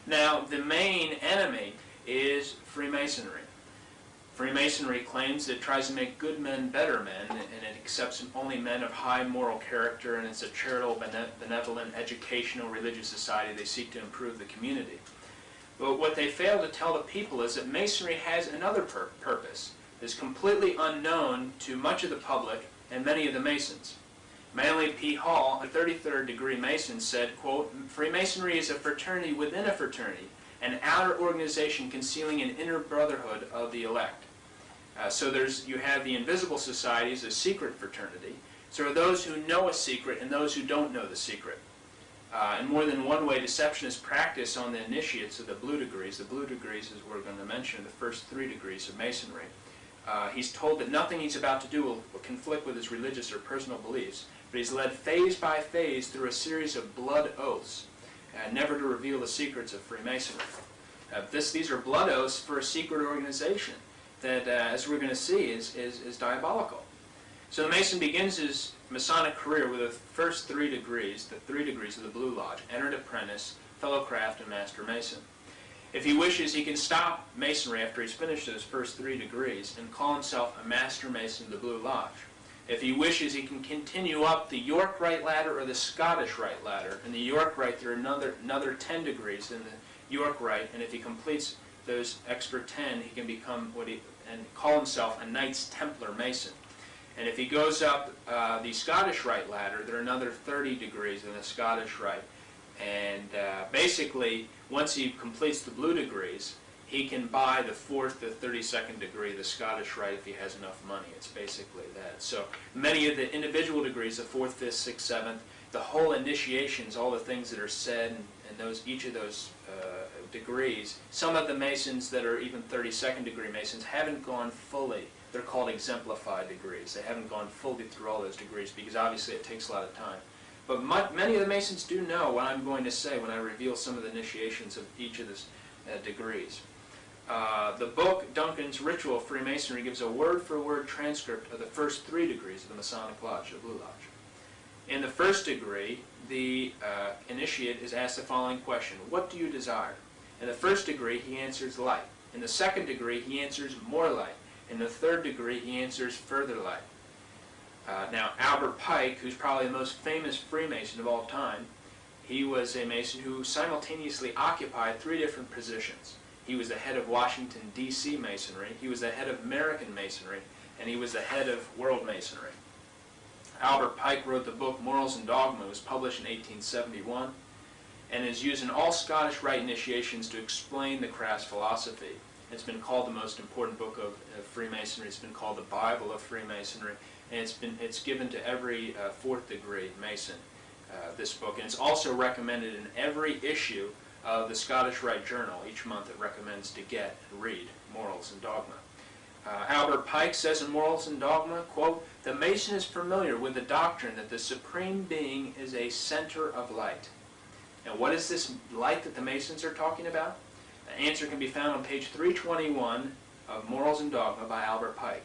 Now, the main enemy is Freemasonry. Freemasonry claims that it tries to make good men better men, and it accepts only men of high moral character, and it's a charitable, benevolent, educational, religious society. They seek to improve the community. But what they fail to tell the people is that Masonry has another purpose that's completely unknown to much of the public and many of the Masons. Manly P. Hall, a 33rd degree Mason, said, quote, "Freemasonry is a fraternity within a fraternity, an outer organization concealing an inner brotherhood of the elect." So you have the invisible societies, a secret fraternity. So there are those who know a secret and those who don't know the secret. In more than one way, deception is practiced on the initiates of the blue degrees. The blue degrees, as we're going to mention, the first 3 degrees of Masonry. He's told that nothing he's about to do will conflict with his religious or personal beliefs, but he's led phase by phase through a series of blood oaths, never to reveal the secrets of Freemasonry. These are blood oaths for a secret organization that, as we're going to see, is diabolical. So the Mason begins his Masonic career with the first 3 degrees, the 3 degrees of the Blue Lodge: entered apprentice, fellow craft, and master Mason. If he wishes, he can stop Masonry after he's finished those first 3 degrees and call himself a master Mason of the Blue Lodge. If he wishes, he can continue up the York Rite ladder or the Scottish Rite ladder. In the York Rite, there are another 10 degrees in the York Rite, and if he completes those extra 10, he can become and call himself a Knights Templar Mason. And if he goes up the Scottish Rite ladder, there are another 30 degrees in the Scottish Rite. And basically, once he completes the blue degrees, he can buy the 4th to 32nd degree of the Scottish Rite if he has enough money. It's basically that. So many of the individual degrees, the 4th, 5th, 6th, 7th, the whole initiations, all the things that are said, and each of those degrees, some of the Masons that are even 32nd degree Masons haven't gone fully. They're called exemplified degrees. They haven't gone fully through all those degrees because obviously it takes a lot of time. But many of the Masons do know what I'm going to say when I reveal some of the initiations of each of the degrees. The book, Duncan's Ritual of Freemasonry, gives a word-for-word transcript of the first 3 degrees of the Masonic Lodge, the Blue Lodge. In the first degree, the initiate is asked the following question: what do you desire? In the first degree, he answers light. In the second degree, he answers more light. In the third degree, he answers further light. Now, Albert Pike, who's probably the most famous Freemason of all time, he was a Mason who simultaneously occupied 3 different positions. He was the head of Washington, D.C. Masonry, he was the head of American Masonry, and he was the head of World Masonry. Albert Pike wrote the book Morals and Dogma. It was published in 1871 and is used in all Scottish Rite initiations to explain the craft's philosophy. It's been called the most important book of Freemasonry. It's been called the Bible of Freemasonry, and it's given to every 4th degree Mason, this book. And it's also recommended in every issue of the Scottish Rite Journal. Each month it recommends to get and read Morals and Dogma. Albert Pike says in Morals and Dogma, quote, "The Mason is familiar with the doctrine that the Supreme Being is a center of light." Now, what is this light that the Masons are talking about? The answer can be found on page 321 of Morals and Dogma by Albert Pike.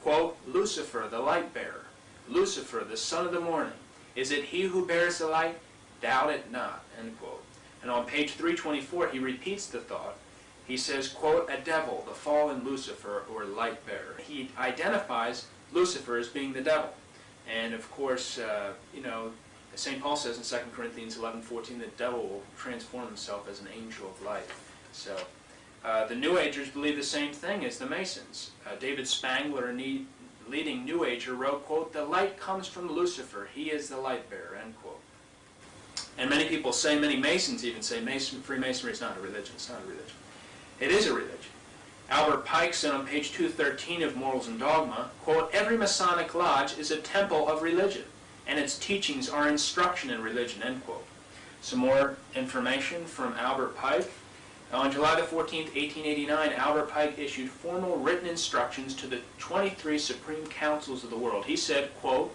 Quote, "Lucifer, the light bearer, Lucifer, the son of the morning, is it he who bears the light? Doubt it not." End quote. And on page 324, he repeats the thought. He says, quote, "A devil, the fallen Lucifer, or light bearer." He identifies Lucifer as being the devil. And of course, St. Paul says in 2 Corinthians 11:14, the devil will transform himself as an angel of light. So the New Agers believe the same thing as the Masons. David Spangler, a leading New Ager, wrote, quote, "The light comes from Lucifer. He is the light bearer," end quote. And many people say, many Masons even say, Freemasonry is not a religion. It's not a religion. It is a religion. Albert Pike said on page 213 of Morals and Dogma, quote, "Every Masonic lodge is a temple of religion, and its teachings are instruction in religion," end quote. Some more information from Albert Pike. On July the 14th, 1889, Albert Pike issued formal written instructions to the 23 Supreme Councils of the world. He said, quote,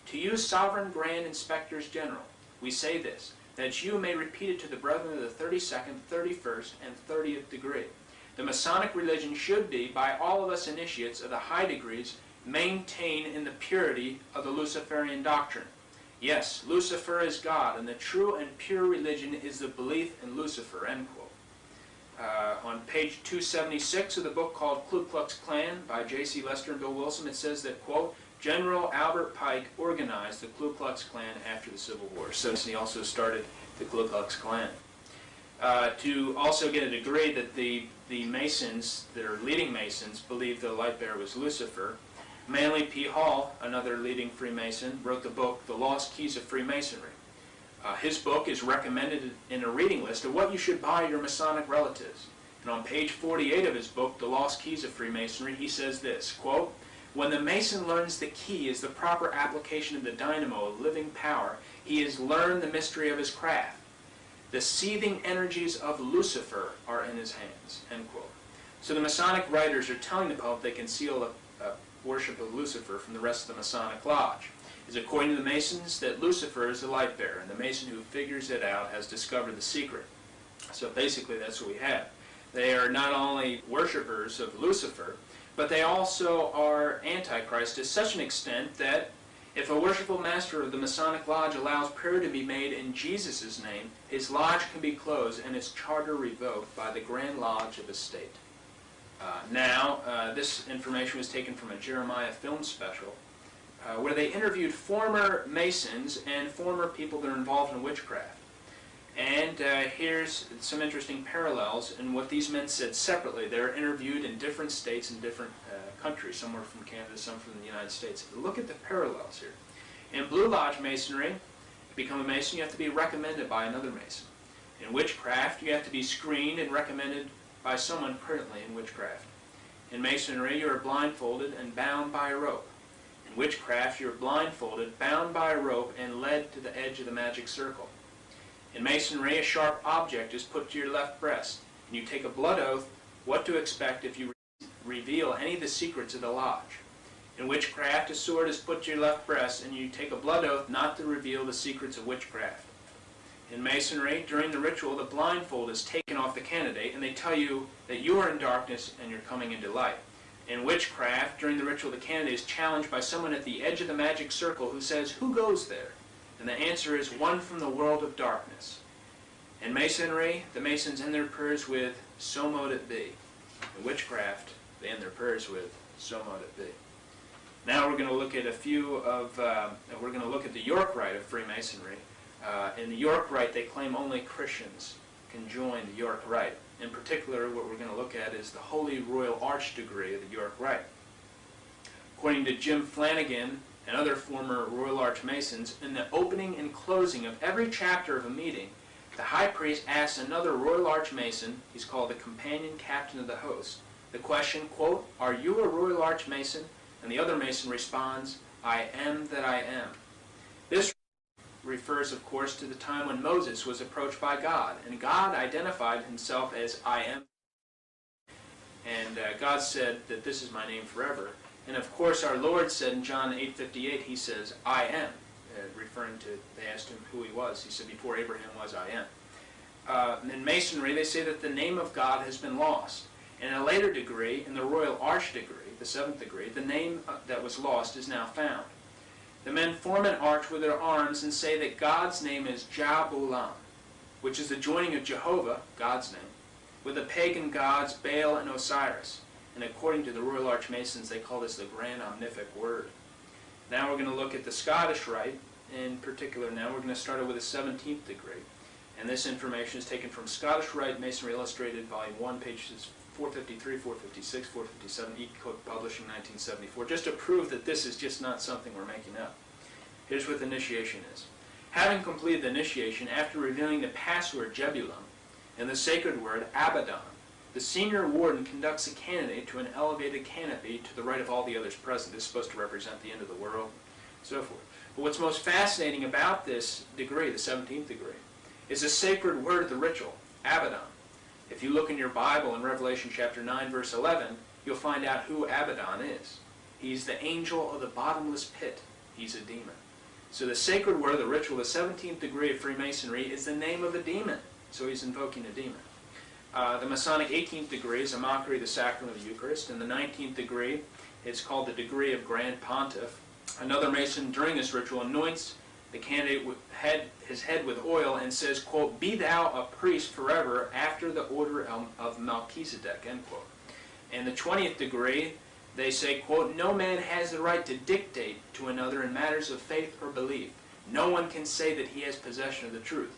"To you, Sovereign Grand Inspectors General, we say this, that you may repeat it to the brethren of the 32nd, 31st, and 30th degree. The Masonic religion should be, by all of us initiates of the high degrees, maintained in the purity of the Luciferian doctrine. Yes, Lucifer is God, and the true and pure religion is the belief in Lucifer, end quote. On page 276 of the book called Ku Klux Klan by J.C. Lester and Bill Wilson, it says that, quote, General Albert Pike organized the Ku Klux Klan after the Civil War. So he also started the Ku Klux Klan. To also get a degree that the Masons, that are leading Masons, believed the light bearer was Lucifer, Manly P. Hall, another leading Freemason, wrote the book The Lost Keys of Freemasonry. His book is recommended in a reading list of what you should buy your Masonic relatives. And on page 48 of his book, The Lost Keys of Freemasonry, he says this, quote, when the Mason learns the key is the proper application of the dynamo of living power, he has learned the mystery of his craft. The seething energies of Lucifer are in his hands, end quote. So the Masonic writers are telling the public they conceal a worship of Lucifer from the rest of the Masonic Lodge. It's according to the Masons that Lucifer is the light bearer, and the Mason who figures it out has discovered the secret. So basically that's what we have. They are not only worshipers of Lucifer, but they also are Antichrist to such an extent that if a worshipful master of the Masonic Lodge allows prayer to be made in Jesus' name, his lodge can be closed and his charter revoked by the Grand Lodge of his state. This information was taken from a Jeremiah film special where they interviewed former Masons and former people that are involved in witchcraft. And here's some interesting parallels in what these men said separately. They're interviewed in different states and different countries, some were from Canada, some from the United States. Look at the parallels here. In Blue Lodge Masonry, to become a Mason, you have to be recommended by another Mason. In witchcraft, you have to be screened and recommended by someone currently in witchcraft. In Masonry, you are blindfolded and bound by a rope. In witchcraft, you are blindfolded, bound by a rope, and led to the edge of the magic circle. In Masonry, a sharp object is put to your left breast, and you take a blood oath what to expect if you reveal any of the secrets of the lodge. In witchcraft, a sword is put to your left breast, and you take a blood oath not to reveal the secrets of witchcraft. In Masonry, during the ritual, the blindfold is taken off the candidate, and they tell you that you are in darkness and you're coming into light. In witchcraft, during the ritual, the candidate is challenged by someone at the edge of the magic circle who says, "Who goes there?" And the answer is, "One from the world of darkness." In Masonry, the Masons end their prayers with, "So mote it be." In witchcraft, they end their prayers with, "So mote it be." Now we're going to look at we're going to look at the York Rite of Freemasonry. In the York Rite, they claim only Christians can join the York Rite. In particular, what we're going to look at is the Holy Royal Arch degree of the York Rite. According to Jim Flanagan and other former Royal Arch Masons, in the opening and closing of every chapter of a meeting, the high priest asks another Royal Arch Mason, he's called the companion captain of the host, the question, quote, "Are you a Royal Arch Mason?" And the other Mason responds, "I am that I am." This refers, of course, to the time when Moses was approached by God, and God identified himself as "I am." And God said that this is my name forever. And of course, our Lord said in John 8:58, he says, "I am," referring to, they asked him who he was. He said, "Before Abraham was, I am." In Masonry, they say that the name of God has been lost. In a later degree, in the Royal Arch degree, the 7th degree, the name that was lost is now found. The men form an arch with their arms and say that God's name is Jabulam, which is the joining of Jehovah, God's name, with the pagan gods Baal and Osiris. And according to the Royal Arch Masons, they call this the Grand Omnific Word. Now we're going to look at the Scottish Rite. In particular, now we're going to start with the 17th degree. And this information is taken from Scottish Rite Masonry Illustrated, Volume 1, pages 453, 456, 457, E-Cook Publishing, 1974, just to prove that this is just not something we're making up. Here's what the initiation is. Having completed the initiation, after revealing the password Jebulum and the sacred word Abaddon, the senior warden conducts the candidate to an elevated canopy to the right of all the others present. This is supposed to represent the end of the world, and so forth. But what's most fascinating about this degree, the 17th degree, is the sacred word of the ritual, Abaddon. If you look in your Bible in Revelation chapter 9, verse 11, you'll find out who Abaddon is. He's the angel of the bottomless pit. He's a demon. So the sacred word of the ritual, the 17th degree of Freemasonry, is the name of a demon. So he's invoking a demon. The Masonic 18th degree is a mockery of the sacrament of the Eucharist. And the 19th degree, it's called the degree of Grand Pontiff. Another Mason during this ritual anoints the candidate had his head with oil and says, quote, "Be thou a priest forever after the order of Melchizedek," end quote. In the 20th degree, they say, quote, "No man has the right to dictate to another in matters of faith or belief. No one can say that he has possession of the truth."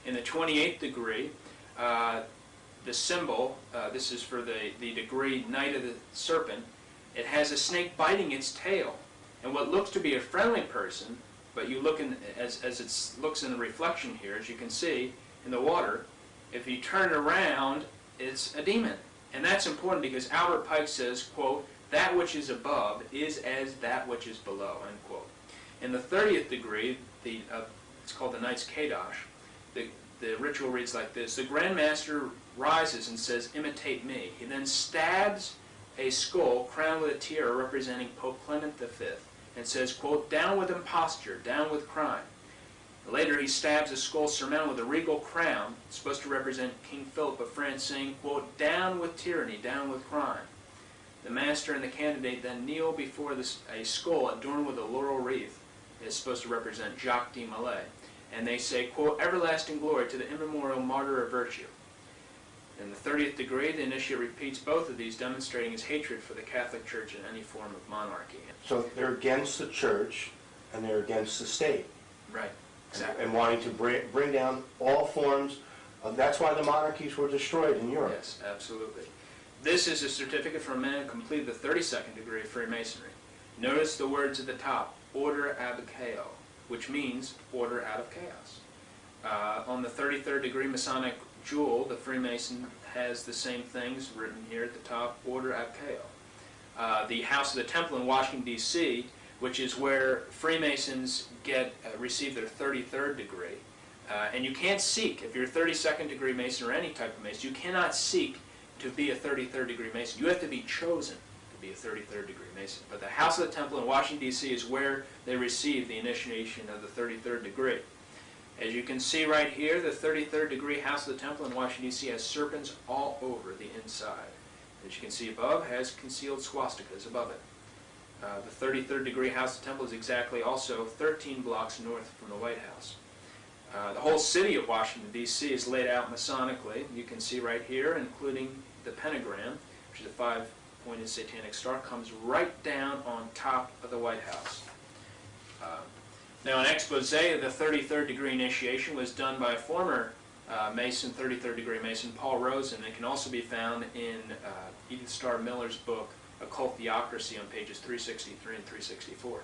In the 28th degree, the symbol, this is for the degree Knight of the Serpent, it has a snake biting its tail. And what looks to be a friendly person, but you look as it looks in the reflection here, as you can see in the water, if you turn it around, it's a demon. And that's important because Albert Pike says, quote, "That which is above is as that which is below," end quote. In the 30th degree, it's called the Knight's Kadosh, the ritual reads like this: "The Grand Master rises and says, 'Imitate me.' He then stabs a skull crowned with a tiara representing Pope Clement V and says, quote, 'Down with imposture, down with crime.' Later he stabs a skull surmounted with a regal crown, supposed to represent King Philip of France, saying, quote, 'Down with tyranny, down with crime.' The master and the candidate then kneel before a skull adorned with a laurel wreath. It's supposed to represent Jacques de Molay. And they say, quote, 'Everlasting glory to the immemorial martyr of virtue.' In the 30th degree, the initiate repeats both of these, demonstrating his hatred for the Catholic Church and any form of monarchy. So they're against the church and they're against the state. Right, exactly. And wanting to bring down all forms of, that's why the monarchies were destroyed in Europe. Yes, absolutely. This is a certificate from a man who completed the 32nd degree of Freemasonry. Notice the words at the top, order ab chaos, which means order out of chaos. On the 33rd degree Masonic jewel, the Freemason has the same things written here at the top, order ab chaos. The House of the Temple in Washington, D.C., which is where Freemasons receive their 33rd degree. And you can't seek, if you're a 32nd degree Mason or any type of Mason, you cannot seek to be a 33rd degree Mason. You have to be chosen to be a 33rd degree Mason. But the House of the Temple in Washington, D.C. is where they receive the initiation of the 33rd degree. As you can see right here, the 33rd degree House of the Temple in Washington, D.C. has serpents all over the inside. As you can see above, has concealed swastikas above it. The 33rd degree House of the Temple is exactly also 13 blocks north from the White House. The whole city of Washington, D.C. is laid out Masonically. You can see right here, including the pentagram, which is a five-pointed satanic star, comes right down on top of the White House. Now, an expose of the 33rd degree initiation was done by a former Mason, 33rd degree Mason, Paul Rosen. It can also be found in Edith Starr Miller's book, Occult Theocracy, on pages 363 and 364.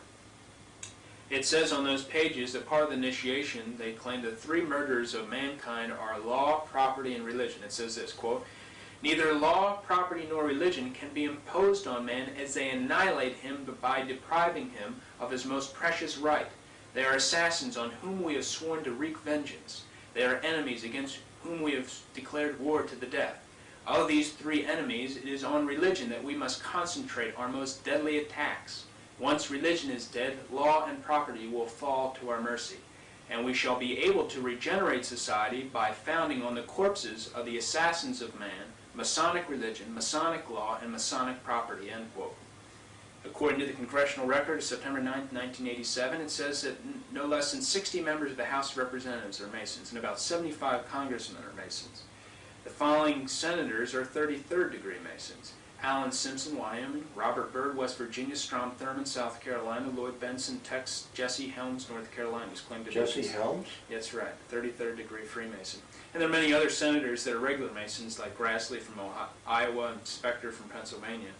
It says on those pages that part of the initiation, they claim that three murders of mankind are law, property, and religion. It says this, quote, "Neither law, property, nor religion can be imposed on man as they annihilate him by depriving him of his most precious right. They are assassins on whom we have sworn to wreak vengeance. They are enemies against whom we have declared war to the death. Of these three enemies, it is on religion that we must concentrate our most deadly attacks. Once religion is dead, law and property will fall to our mercy, and we shall be able to regenerate society by founding on the corpses of the assassins of man, Masonic religion, Masonic law, and Masonic property," end quote. According to the Congressional Record of September 9, 1987, it says that no less than 60 members of the House of Representatives are Masons, and about 75 congressmen are Masons. The following senators are 33rd degree Masons: Alan Simpson, Wyoming; Robert Byrd, West Virginia; Strom Thurmond, South Carolina; Lloyd Benson, Texas; Jesse Helms, North Carolina, who's claimed to be Jesse Helms? That's right, 33rd degree Freemason. And there are many other senators that are regular Masons, like Grassley from Iowa and Specter from Pennsylvania.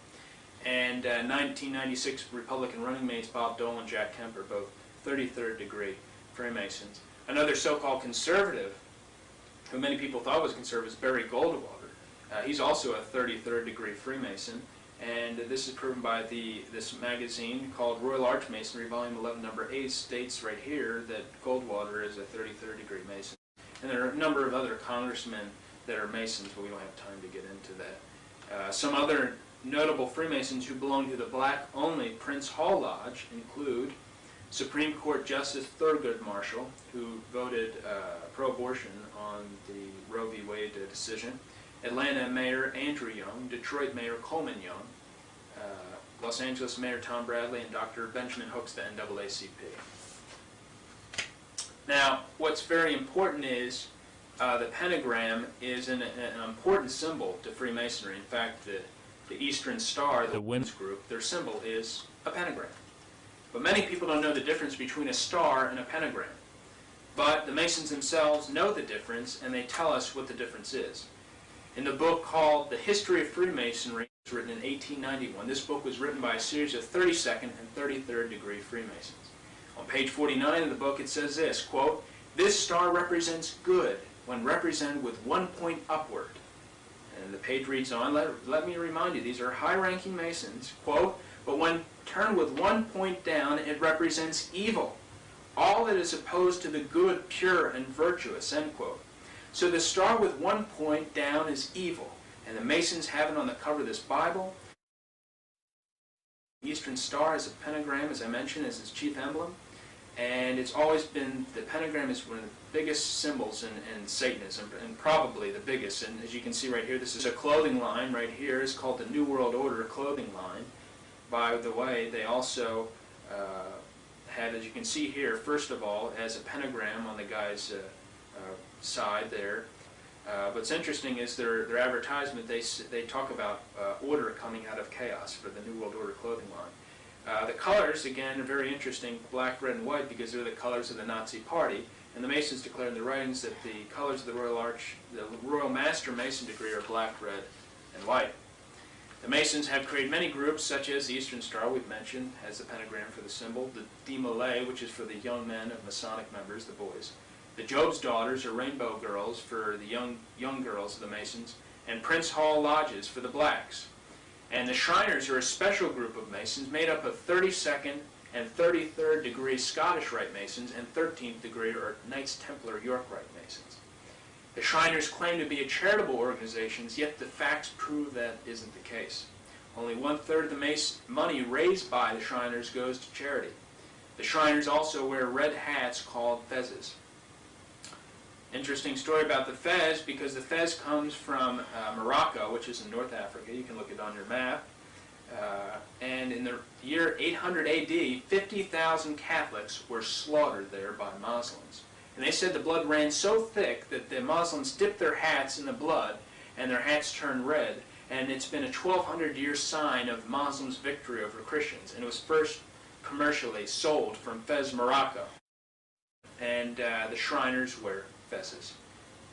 And 1996 Republican running mates Bob Dole and Jack Kemp are both 33rd degree Freemasons. Another so-called conservative, who many people thought was conservative, is Barry Goldwater. He's also a 33rd degree Freemason, and this is proven by this magazine called Royal Archmasonry, Volume 11, Number 8, states right here that Goldwater is a 33rd degree Mason. And there are a number of other congressmen that are Masons, but we don't have time to get into that. Some other notable Freemasons who belong to the black-only Prince Hall Lodge include Supreme Court Justice Thurgood Marshall, who voted pro-abortion on the Roe v. Wade decision, Atlanta Mayor Andrew Young, Detroit Mayor Coleman Young, Los Angeles Mayor Tom Bradley, and Dr. Benjamin Hooks, the NAACP. Now, what's very important is the pentagram is an important symbol to Freemasonry. In fact, the Eastern Star, the women's group, their symbol is a pentagram. But many people don't know the difference between a star and a pentagram. But the Masons themselves know the difference, and they tell us what the difference is. In the book called The History of Freemasonry, it was written in 1891. This book was written by a series of 32nd and 33rd degree Freemasons. On page 49 of the book it says this, quote, "This star represents good when represented with 1 point upward." And the page reads on, let me remind you, these are high-ranking Masons, quote, "But when turned with 1 point down, it represents evil. All that is opposed to the good, pure, and virtuous," end quote. So the star with 1 point down is evil, and the Masons have it on the cover of this Bible. The Eastern Star has a pentagram, as I mentioned, as its chief emblem, and it's always been, the pentagram is one of the biggest symbols in Satanism, and probably the biggest. And as you can see right here, this is a clothing line right here. It's called the New World Order clothing line. By the way, they also have, as you can see here, first of all, as a pentagram on the guy's side there. What's interesting is their advertisement, they talk about order coming out of chaos for the New World Order clothing line. The colors, again, are very interesting, black, red, and white, because they're the colors of the Nazi Party. And the Masons declare in their writings that the colors of the Royal Master Mason degree are black, red, and white. The Masons have created many groups, such as the Eastern Star, we've mentioned, has the pentagram for the symbol, the Demasqués, which is for the young men of Masonic members, the boys, the Job's Daughters, or Rainbow Girls, for the young girls of the Masons, and Prince Hall Lodges for the blacks. And the Shriners are a special group of Masons made up of 32nd and 33rd degree Scottish Rite Masons and 13th degree or Knights Templar York Rite Masons. The Shriners claim to be a charitable organization, yet the facts prove that isn't the case. Only 1/3 of the money raised by the Shriners goes to charity. The Shriners also wear red hats called fezzes. Interesting story about the fez, because the fez comes from Morocco, which is in North Africa. You can look it on your map. And in the year 800 AD, 50,000 Catholics were slaughtered there by Muslims. And they said the blood ran so thick that the Muslims dipped their hats in the blood, and their hats turned red. And it's been a 1,200-year sign of Muslims' victory over Christians. And it was first commercially sold from Fez, Morocco. And the Shriners wear fezzes.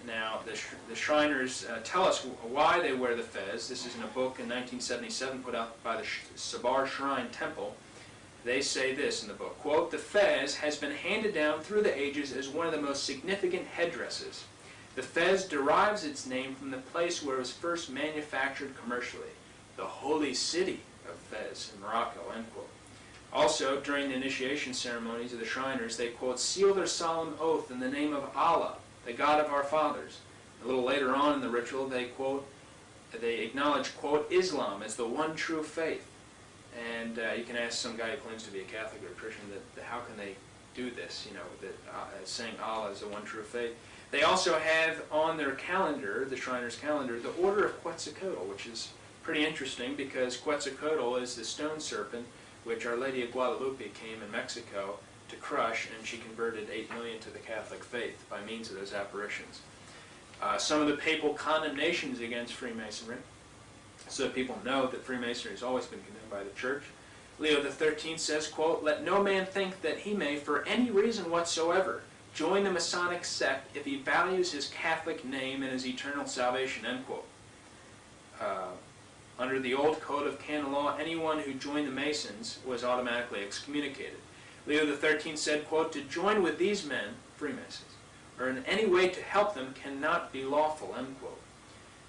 Now, the Shriners tell us why they wear the fez. This is in a book in 1977 put out by the Sabar Shrine Temple. They say this in the book, quote, "The fez has been handed down through the ages as one of the most significant headdresses. The fez derives its name from the place where it was first manufactured commercially, the holy city of Fez in Morocco," end quote. Also, during the initiation ceremonies of the Shriners, they, quote, "seal their solemn oath in the name of Allah, the God of our fathers." A little later on in the ritual, they, quote, they acknowledge, quote, "Islam as the one true faith." And you can ask some guy who claims to be a Catholic or a Christian that how can they do this, you know, that saying Allah is the one true faith. They also have on their calendar, the Shriners' calendar, the Order of Quetzalcoatl, which is pretty interesting because Quetzalcoatl is the stone serpent which Our Lady of Guadalupe came in Mexico to crush, and she converted 8 million to the Catholic faith by means of those apparitions. Some of the papal condemnations against Freemasonry, so that people know that Freemasonry has always been condemned by the Church. Leo XIII says, quote, "Let no man think that he may, for any reason whatsoever, join the Masonic sect if he values his Catholic name and his eternal salvation," end quote. Under the old code of canon law, anyone who joined the Masons was automatically excommunicated. Leo XIII said, quote, "To join with these men," Freemasons, "or in any way to help them cannot be lawful," end quote.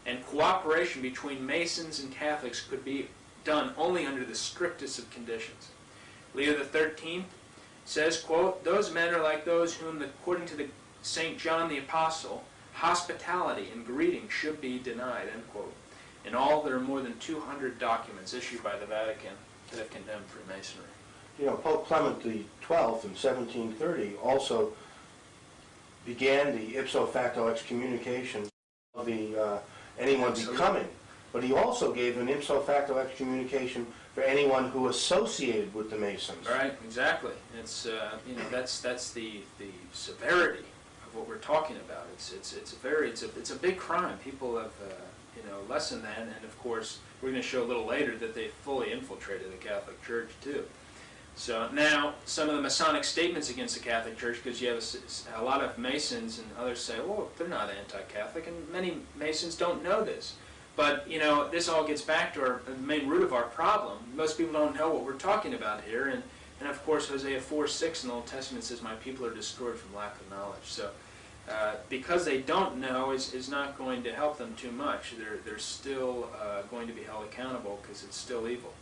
And cooperation between Masons and Catholics could be done only under the strictest of conditions. Leo XIII says, quote, "Those men are like those whom, according to the St. John the Apostle, hospitality and greeting should be denied," end quote. In all, there are more than 200 documents issued by the Vatican that have condemned Freemasonry. You know, Pope Clement XII in 1730 also began the ipso facto excommunication of anyone becoming but he also gave an ipso facto excommunication for anyone who associated with the Masons. Right, exactly. It's you know, that's the severity of what we're talking about. It's a big crime. People have you know, less than that, and of course we're going to show a little later that they fully infiltrated the Catholic Church too. So now some of the Masonic statements against the Catholic Church, because you have a lot of Masons and others say, well, they're not anti-Catholic, and many Masons don't know this. But, you know, this all gets back to the main root of our problem. Most people don't know what we're talking about here, and of course Hosea 4:6 in the Old Testament says, my people are destroyed from lack of knowledge. So because they don't know is not going to help them too much. They're still going to be held accountable because it's still evil.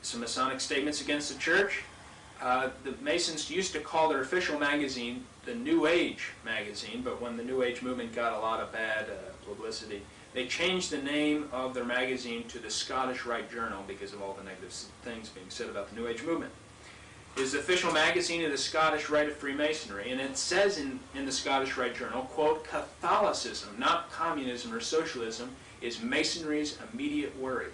Some Masonic statements against the Church. The Masons used to call their official magazine the New Age magazine, but when the New Age movement got a lot of bad publicity, they changed the name of their magazine to the Scottish Rite Journal because of all the negative things being said about the New Age movement. It is the official magazine of the Scottish Rite of Freemasonry, and it says in the Scottish Rite Journal, quote, Catholicism, not communism or socialism, is Masonry's immediate worry.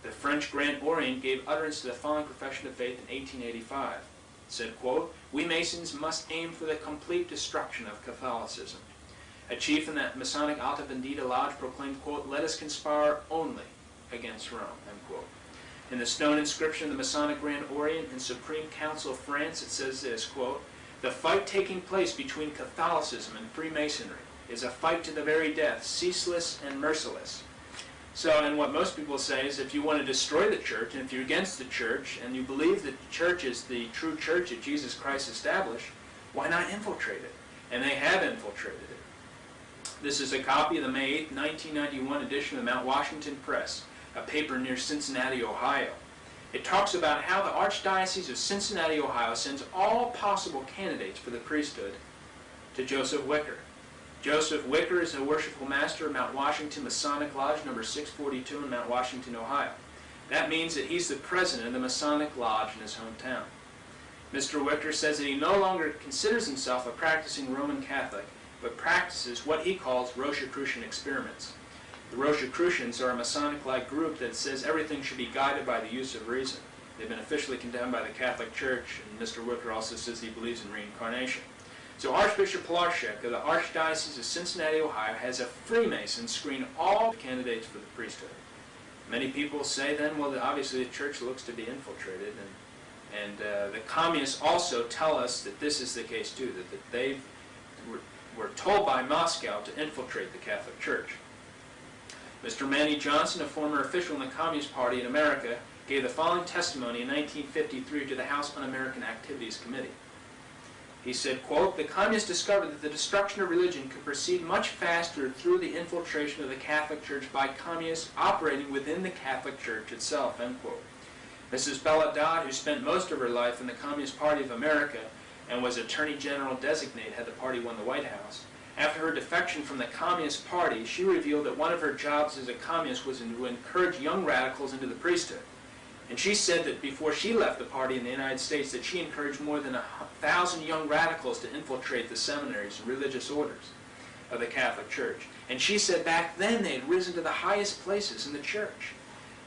The French Grand Orient gave utterance to the following profession of faith in 1885. It said, quote, we Masons must aim for the complete destruction of Catholicism. A chief in that Masonic Alta Vendita Lodge proclaimed, quote, let us conspire only against Rome, end quote. In the stone inscription of the Masonic Grand Orient and Supreme Council of France, it says this, quote, the fight taking place between Catholicism and Freemasonry is a fight to the very death, ceaseless and merciless. So, and what most people say is if you want to destroy the Church, and if you're against the Church, and you believe that the Church is the true Church that Jesus Christ established, why not infiltrate it? And they have infiltrated it. This is a copy of the May 8, 1991 edition of the Mount Washington Press, a paper near Cincinnati, Ohio. It talks about how the Archdiocese of Cincinnati, Ohio sends all possible candidates for the priesthood to Joseph Wicker. Joseph Wicker is a worshipful master of Mount Washington Masonic Lodge number 642 in Mount Washington, Ohio. That means that he's the president of the Masonic Lodge in his hometown. Mr. Wicker says that he no longer considers himself a practicing Roman Catholic, but practices what he calls Rosicrucian experiments. The Rosicrucians are a Masonic-like group that says everything should be guided by the use of reason. They've been officially condemned by the Catholic Church, and Mr. Wicker also says he believes in reincarnation. So Archbishop Pilarczyk of the Archdiocese of Cincinnati, Ohio, has a Freemason screen all candidates for the priesthood. Many people say then, well, obviously the Church looks to be infiltrated, and the communists also tell us that this is the case too, that they were told by Moscow to infiltrate the Catholic Church. Mr. Manny Johnson, a former official in the Communist Party in America, gave the following testimony in 1953 to the House Un-American Activities Committee. He said, quote, the communists discovered that the destruction of religion could proceed much faster through the infiltration of the Catholic Church by communists operating within the Catholic Church itself, end quote. Mrs. Bella Dodd, who spent most of her life in the Communist Party of America and was Attorney General designate had the party won the White House, after her defection from the Communist Party, she revealed that one of her jobs as a communist was to encourage young radicals into the priesthood. And she said that before she left the party in the United States that she encouraged more than 1,000 young radicals to infiltrate the seminaries and religious orders of the Catholic Church. And she said back then they had risen to the highest places in the Church.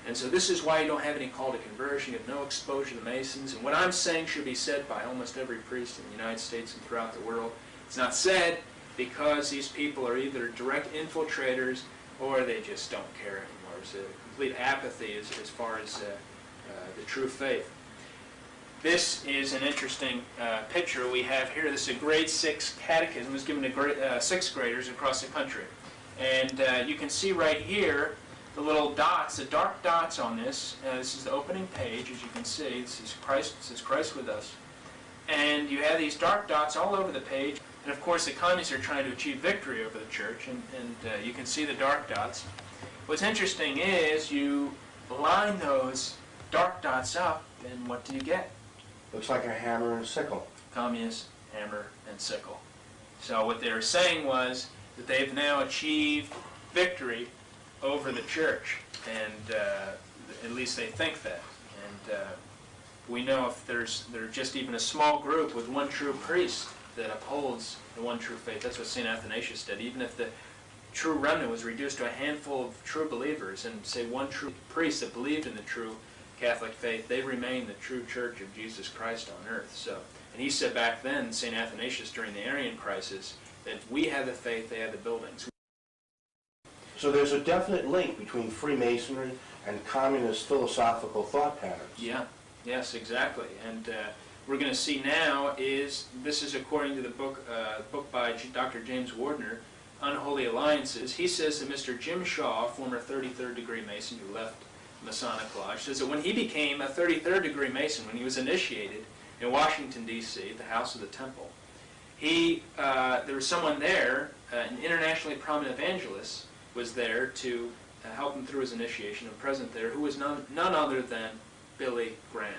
And so this is why you don't have any call to conversion, you have no exposure to Masons. And what I'm saying should be said by almost every priest in the United States and throughout the world. It's not said because these people are either direct infiltrators or they just don't care anymore. There's a complete apathy as far as the true faith. This is an interesting picture we have here. This is a grade 6 catechism. It was given to 6th graders across the country. And you can see right here the little dots, the dark dots on this. This is the opening page, as you can see. This is Christ, it says Christ with us. And you have these dark dots all over the page. And of course the communists are trying to achieve victory over the Church. And you can see the dark dots. What's interesting is you line those dark dots up, and what do you get? Looks like a hammer and a sickle. Communist, hammer, and sickle. So what they were saying was that they've now achieved victory over the Church, and at least they think that. And we know if there's just even a small group with one true priest that upholds the one true faith. That's what St. Athanasius did. Even if the true remnant was reduced to a handful of true believers, and say one true priest that believed in the true Catholic faith, they remain the true church of Jesus Christ on earth. So, and he said back then, St. Athanasius, during the Arian crisis, that we have the faith, they have the buildings. So there's a definite link between Freemasonry and communist philosophical thought patterns. Yeah, yes, exactly. And we're going to see now is, this is according to the book by Dr. James Wardner, Unholy Alliances. He says that Mr. Jim Shaw, former 33rd degree Mason who left Masonic Lodge, says that when he became a 33rd degree Mason, when he was initiated in Washington, D.C., at the House of the Temple, there was someone there, an internationally prominent evangelist, was there to help him through his initiation, and present there, who was none other than Billy Graham.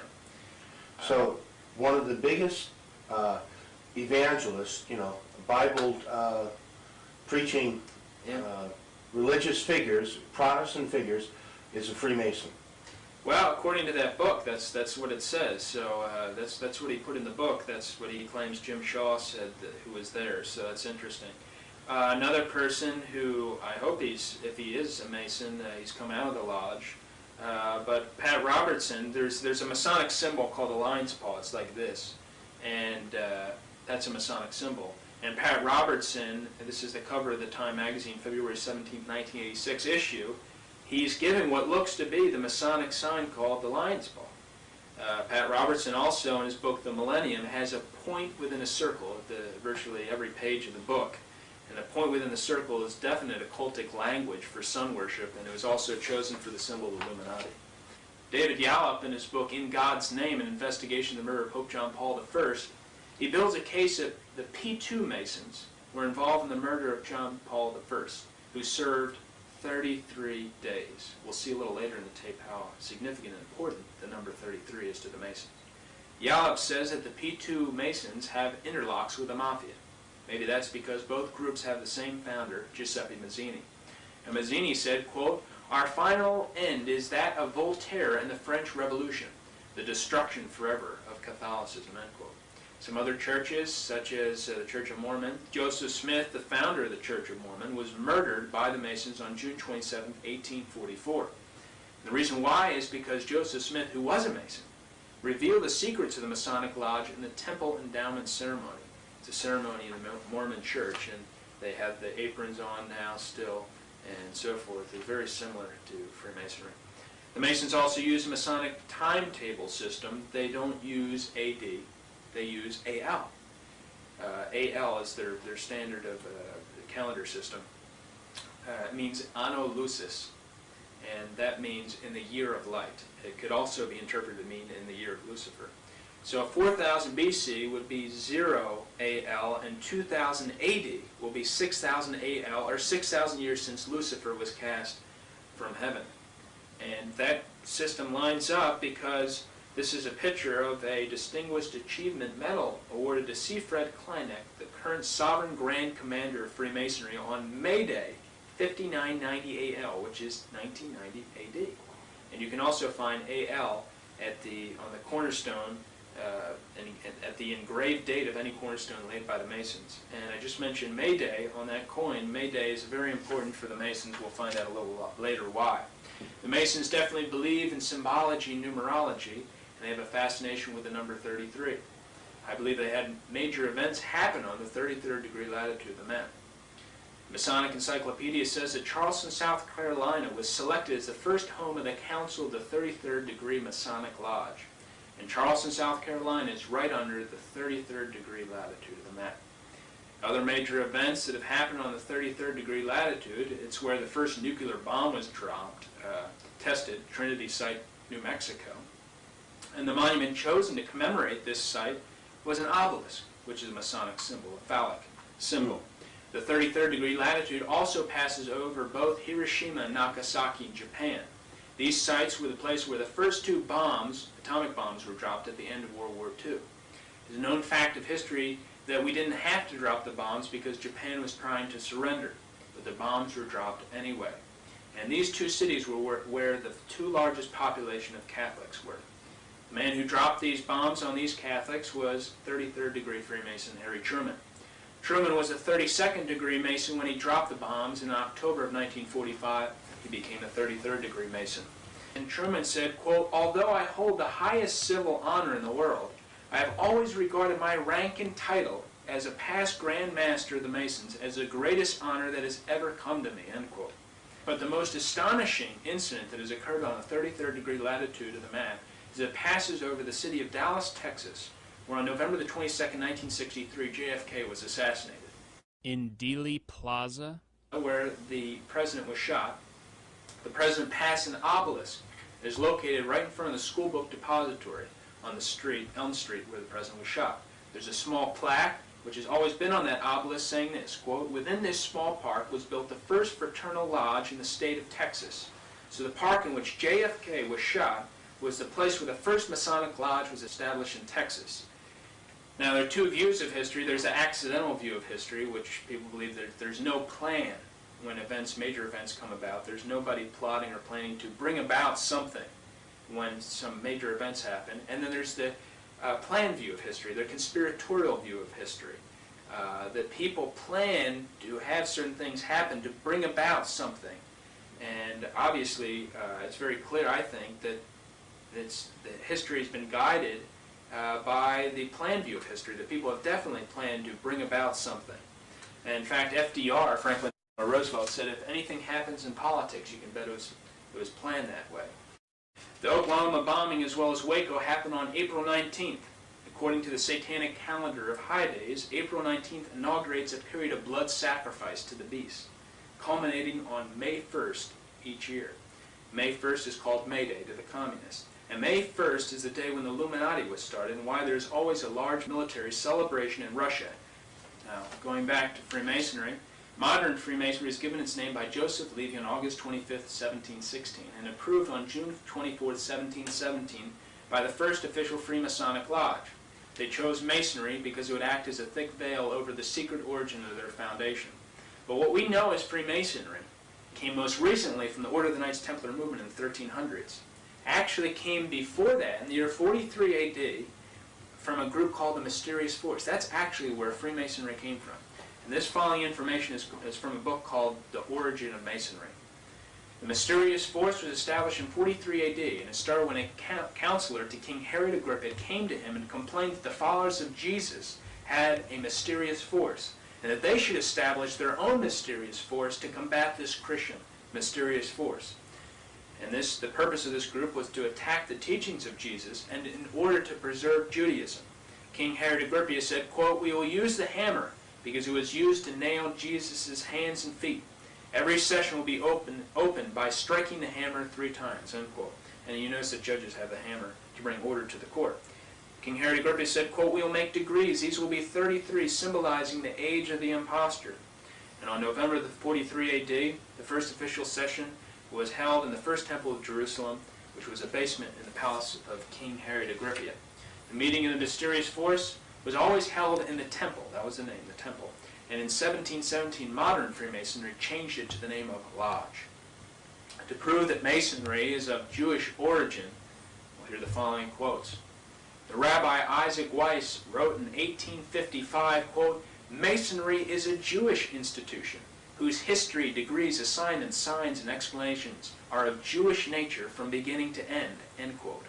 So one of the biggest evangelists, Bible preaching religious figures, Protestant figures, is a Freemason. Well, according to that book, that's what it says. So that's what he put in the book. That's what he claims Jim Shaw said who was there. So that's interesting. Another person who I hope if he is a Mason, he's come out of the lodge. But Pat Robertson, there's a Masonic symbol called the lion's paw. It's like this, and that's a Masonic symbol. And Pat Robertson, this is the cover of the Time magazine, February 17, 1986 issue. He's giving what looks to be the Masonic sign called the lion's paw. Pat Robertson also, in his book The Millennium, has a point within a circle at virtually every page of the book. And the point within the circle is definite occultic language for sun worship, and it was also chosen for the symbol of the Illuminati. David Yallop, in his book In God's Name, An Investigation of the Murder of Pope John Paul I, he builds a case that the P2 Masons were involved in the murder of John Paul I, who served 33 days. We'll see a little later in the tape how significant and important the number 33 is to the Masons. Yallop says that the P2 Masons have interlocks with the Mafia. Maybe that's because both groups have the same founder, Giuseppe Mazzini. And Mazzini said, quote, "Our final end is that of Voltaire and the French Revolution, the destruction forever of Catholicism," end quote. Some other churches, such as the Church of Mormon, Joseph Smith, the founder of the Church of Mormon, was murdered by the Masons on June 27, 1844. And the reason why is because Joseph Smith, who was a Mason, revealed the secrets of the Masonic Lodge in the Temple Endowment Ceremony. It's a ceremony in the Mormon Church, and they have the aprons on now still, and so forth. It's very similar to Freemasonry. The Masons also use a Masonic timetable system. They don't use AD. They use AL. AL is their standard of calendar system. It means Anno Lucis, and that means in the year of light. It could also be interpreted to mean in the year of Lucifer. So 4000 BC would be 0 AL, and 2000 AD will be 6000 AL, or 6,000 years since Lucifer was cast from heaven. And that system lines up because this is a picture of a Distinguished Achievement Medal awarded to Seafred Kleineck, the current Sovereign Grand Commander of Freemasonry, on May Day, 5990 AL, which is 1990 AD. And you can also find AL on the cornerstone, at the engraved date of any cornerstone laid by the Masons. And I just mentioned May Day on that coin. May Day is very important for the Masons. We'll find out a little later why. The Masons definitely believe in symbology, numerology, and they have a fascination with the number 33. I believe they had major events happen on the 33rd degree latitude of the map. Masonic Encyclopedia says that Charleston, South Carolina was selected as the first home of the Council of the 33rd degree Masonic Lodge. And Charleston, South Carolina is right under the 33rd degree latitude of the map. Other major events that have happened on the 33rd degree latitude, it's where the first nuclear bomb was dropped, tested, Trinity Site, New Mexico. And the monument chosen to commemorate this site was an obelisk, which is a Masonic symbol, a phallic symbol. The 33rd degree latitude also passes over both Hiroshima and Nagasaki in Japan. These sites were the place where the first two bombs, atomic bombs, were dropped at the end of World War II. It's a known fact of history that we didn't have to drop the bombs because Japan was trying to surrender, but the bombs were dropped anyway. And these two cities were where the two largest population of Catholics were. The man who dropped these bombs on these Catholics was 33rd degree Freemason Harry Truman. Truman was a 32nd degree Mason when he dropped the bombs in October of 1945. He became a 33rd degree Mason. And Truman said, quote, "Although I hold the highest civil honor in the world, I have always regarded my rank and title as a past Grand Master of the Masons as the greatest honor that has ever come to me," end quote. But the most astonishing incident that has occurred on the 33rd degree latitude of the map is it passes over the city of Dallas, Texas, where on November the 22nd, 1963, JFK was assassinated. In Dealey Plaza, where the president was shot, the president passed an obelisk that is located right in front of the school book depository on the street, Elm Street, where the president was shot. There's a small plaque which has always been on that obelisk saying this, quote, "Within this small park was built the first fraternal lodge in the state of Texas." So the park in which JFK was shot was the place where the first Masonic lodge was established in Texas. Now there are two views of history. There's the accidental view of history, which people believe that there's no plan when major events come about. There's nobody plotting or planning to bring about something when some major events happen. And then there's the planned view of history, the conspiratorial view of history, that people plan to have certain things happen to bring about something. And obviously, it's very clear, I think, that history has been guided by the planned view of history, that people have definitely planned to bring about something. And in fact, FDR, Franklin Roosevelt, said if anything happens in politics, you can bet it was planned that way. The Oklahoma bombing as well as Waco happened on April 19th. According to the satanic calendar of high days, April 19th inaugurates a period of blood sacrifice to the beast, culminating on May 1st each year. May 1st is called May Day to the communists. And May 1st is the day when the Illuminati was started and why there's always a large military celebration in Russia. Now, going back to Freemasonry, modern Freemasonry is given its name by Joseph Levy on August 25th, 1716, and approved on June 24th, 1717 by the first official Freemasonic Lodge. They chose Masonry because it would act as a thick veil over the secret origin of their foundation. But what we know as Freemasonry came most recently from the Order of the Knights Templar movement in the 1300s. Actually came before that, in the year 43 AD, from a group called the Mysterious Force. That's actually where Freemasonry came from. And this following information is from a book called The Origin of Masonry. The Mysterious Force was established in 43 AD, and it started when a counselor to King Herod Agrippa came to him and complained that the followers of Jesus had a mysterious force, and that they should establish their own mysterious force to combat this Christian mysterious force. And the purpose of this group was to attack the teachings of Jesus and in order to preserve Judaism. King Herod Agrippa said, quote, "We will use the hammer because it was used to nail Jesus' hands and feet. Every session will be opened by striking the hammer 3 times, end quote." And you notice that judges have the hammer to bring order to the court. King Herod Agrippa said, quote, "We will make degrees. These will be 33, symbolizing the age of the impostor." And on November the 43 AD, the first official session was held in the First Temple of Jerusalem, which was a basement in the palace of King Herod Agrippa. The meeting of the Mysterious Force was always held in the temple. That was the name, the temple. And in 1717, modern Freemasonry changed it to the name of Lodge. To prove that Masonry is of Jewish origin, we'll hear the following quotes. The Rabbi Isaac Weiss wrote in 1855, quote, "Masonry is a Jewish institution, whose history, degrees, assignments, signs, and explanations are of Jewish nature from beginning to end," end quote.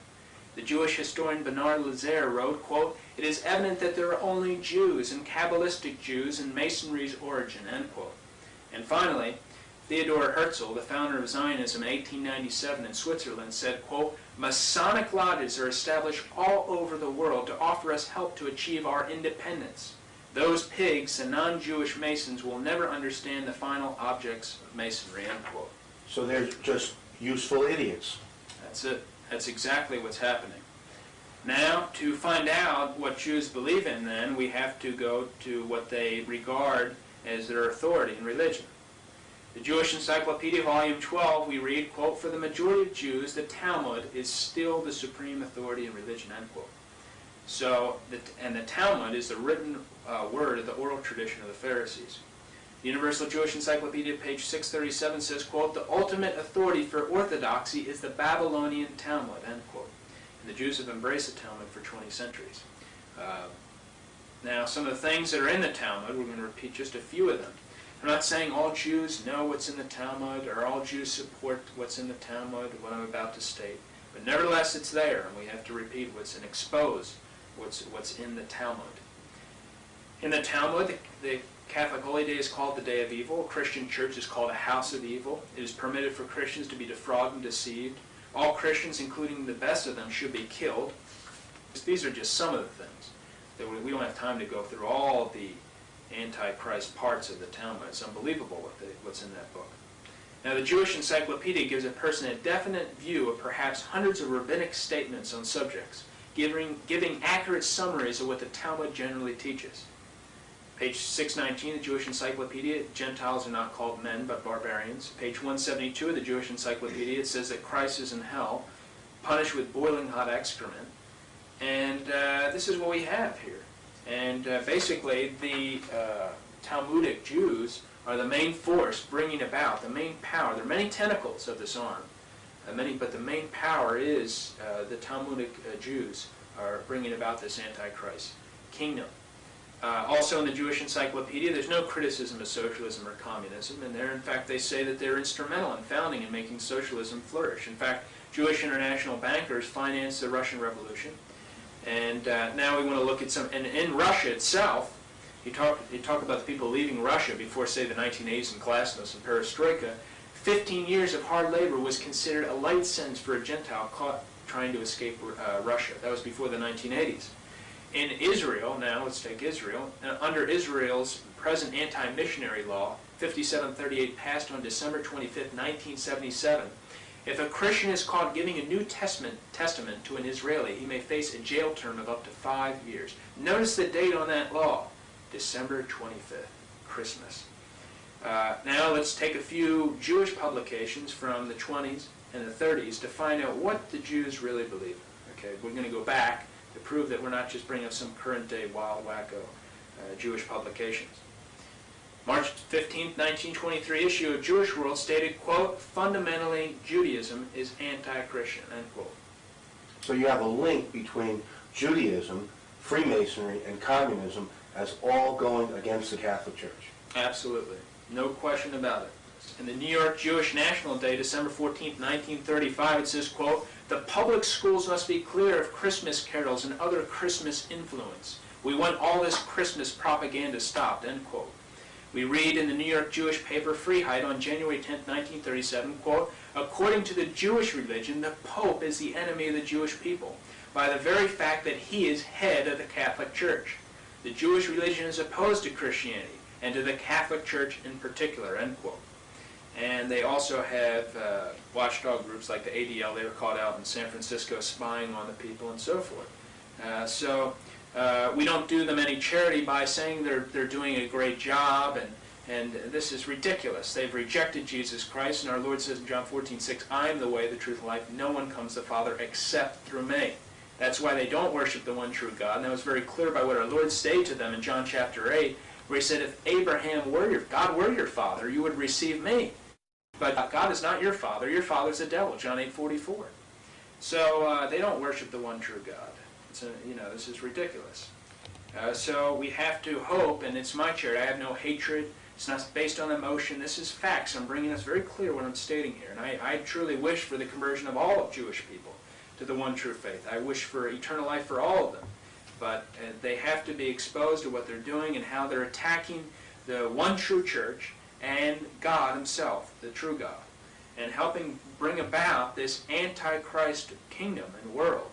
The Jewish historian Bernard Lazare wrote, quote, "It is evident that there are only Jews and Kabbalistic Jews in Masonry's origin," end quote. And finally, Theodor Herzl, the founder of Zionism in 1897 in Switzerland, said, quote, "Masonic lodges are established all over the world to offer us help to achieve our independence. Those pigs and non-Jewish Masons will never understand the final objects of Masonry," end quote. So they're just useful idiots. That's it. That's exactly what's happening. Now, to find out what Jews believe in, then, we have to go to what they regard as their authority in religion. The Jewish Encyclopedia, Volume 12, we read, quote, "For the majority of Jews, the Talmud is still the supreme authority in religion," end quote. So, and the Talmud is the written word of the oral tradition of the Pharisees. The Universal Jewish Encyclopedia, page 637, says, quote, "The ultimate authority for orthodoxy is the Babylonian Talmud," end quote. And the Jews have embraced the Talmud for 20 centuries. Now, some of the things that are in the Talmud, we're going to repeat just a few of them. I'm not saying all Jews know what's in the Talmud or all Jews support what's in the Talmud, what I'm about to state. But nevertheless, it's there, and we have to repeat and expose what's in the Talmud. In the Talmud, the Catholic holy day is called the Day of Evil. A Christian church is called a house of evil. It is permitted for Christians to be defrauded and deceived. All Christians, including the best of them, should be killed. These are just some of the things. We don't have time to go through all the Antichrist parts of the Talmud. It's unbelievable what's in that book. Now, the Jewish Encyclopedia gives a person a definite view of perhaps hundreds of rabbinic statements on subjects, giving accurate summaries of what the Talmud generally teaches. Page 619 of the Jewish Encyclopedia, Gentiles are not called men, but barbarians. Page 172 of the Jewish Encyclopedia, it says that Christ is in hell, punished with boiling hot excrement. And this is what we have here. And basically, the Talmudic Jews are the main force bringing about, the main power. There are many tentacles of this arm, but the main power is the Talmudic Jews are bringing about this Antichrist kingdom. Also in the Jewish Encyclopedia, there's no criticism of socialism or communism, and in fact, they say that they're instrumental in founding and making socialism flourish. In fact, Jewish international bankers financed the Russian Revolution. And now we want to look at some, and in Russia itself, you talk about the people leaving Russia before, say, the 1980s and glasnost and perestroika. 15 years of hard labor was considered a light sentence for a Gentile caught trying to escape Russia. That was before the 1980s. In Israel, now let's take Israel, under Israel's present anti-missionary law, 5738, passed on December 25th, 1977, if a Christian is caught giving a New Testament to an Israeli, he may face a jail term of up to 5 years. Notice the date on that law, December 25th, Christmas. Now let's take a few Jewish publications from the 20s and the 30s to find out what the Jews really believe. Okay, we're going to go back to prove that we're not just bringing up some current-day wild wacko Jewish publications. March 15, 1923 issue of Jewish World stated, quote, fundamentally Judaism is anti-Christian, end quote. So you have a link between Judaism, Freemasonry, and communism as all going against the Catholic Church. Absolutely. No question about it. In the New York Jewish National Day, December 14, 1935, it says, quote, the public schools must be clear of Christmas carols and other Christmas influence. We want all this Christmas propaganda stopped, end quote. We read in the New York Jewish paper Freiheit on January 10, 1937, quote, according to the Jewish religion, the Pope is the enemy of the Jewish people by the very fact that he is head of the Catholic Church. The Jewish religion is opposed to Christianity and to the Catholic Church in particular, end quote. And they also have watchdog groups like the ADL. They were caught out in San Francisco spying on the people and so forth. We don't do them any charity by saying they're doing a great job, and this is ridiculous. They've rejected Jesus Christ, and our Lord says in John 14:6, I am the way, the truth, and life. No one comes to the Father except through me. That's why they don't worship the one true God, and that was very clear by what our Lord stated to them in John chapter 8, where he said, if Abraham were God were your father, you would receive me. But God is not your father's the devil, John 8:44. So they don't worship the one true God. This is ridiculous. So we have to hope, and it's my charity. I have no hatred. It's not based on emotion. This is facts. I'm bringing us very clear what I'm stating here. And I truly wish for the conversion of all of Jewish people to the one true faith. I wish for eternal life for all of them. But they have to be exposed to what they're doing and how they're attacking the one true church and God himself, the true God, and helping bring about this Antichrist kingdom and world.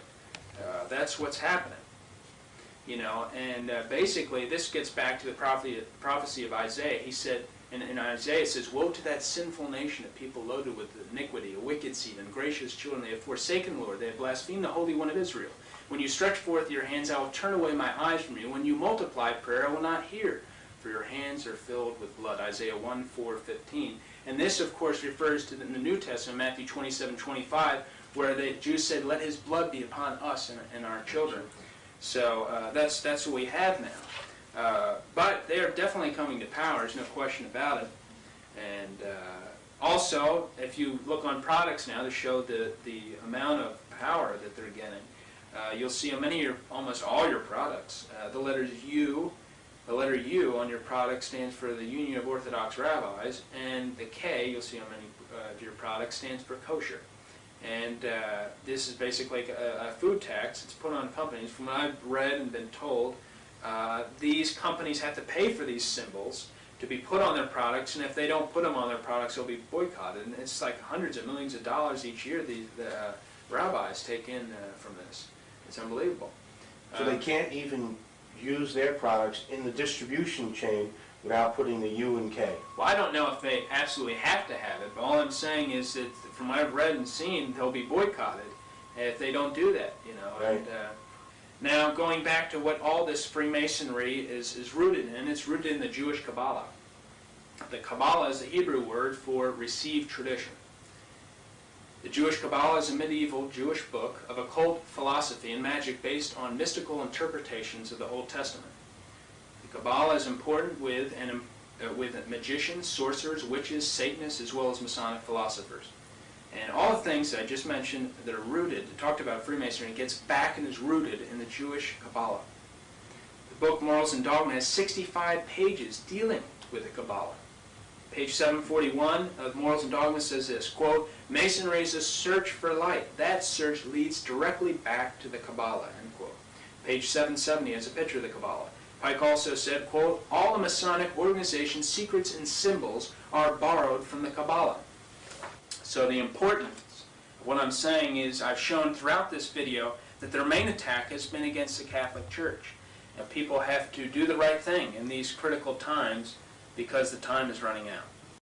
That's what's happening. And basically this gets back to the prophecy of Isaiah. He said, in Isaiah it says, woe to that sinful nation of people loaded with iniquity, a wicked seed, ungracious children. They have forsaken the Lord. They have blasphemed the Holy One of Israel. When you stretch forth your hands, I will turn away my eyes from you. When you multiply prayer, I will not hear, for your hands are filled with blood. Isaiah 1:4-15. And this, of course, refers to in the New Testament, Matthew 27:25, where the Jews said, let his blood be upon us and our children. So that's what we have now. But they are definitely coming to power. There's no question about it. And also, if you look on products now to show the amount of power that they're getting, You'll see on almost all your products, the letter U on your product stands for the Union of Orthodox Rabbis, and the K you'll see on many of your products stands for kosher. And this is basically a food tax. It's put on companies. From what I've read and been told, these companies have to pay for these symbols to be put on their products, and if they don't put them on their products, they'll be boycotted. And it's like hundreds of millions of dollars each year the rabbis take in from this. It's unbelievable. So they can't even use their products in the distribution chain without putting the U and K. Well, I don't know if they absolutely have to have it, but all I'm saying is that from what I've read and seen, they'll be boycotted if they don't do that, you know. Right. And, now, going back to what all this Freemasonry is rooted in, it's rooted in the Jewish Kabbalah. The Kabbalah is the Hebrew word for received tradition. The Jewish Kabbalah is a medieval Jewish book of occult philosophy and magic based on mystical interpretations of the Old Testament. The Kabbalah is important with magicians, sorcerers, witches, Satanists, as well as Masonic philosophers. And all the things that I just mentioned that are rooted, talked about Freemasonry, gets back and is rooted in the Jewish Kabbalah. The book Morals and Dogma has 65 pages dealing with the Kabbalah. Page 741 of Morals and Dogma says this, quote, "Masonry is a search for light. That search leads directly back to the Kabbalah," end quote. Page 770 has a picture of the Kabbalah. Pike also said, quote, "All the Masonic organization's secrets and symbols are borrowed from the Kabbalah." So the importance of what I'm saying is I've shown throughout this video that their main attack has been against the Catholic Church. And people have to do the right thing in these critical times because the time is running out.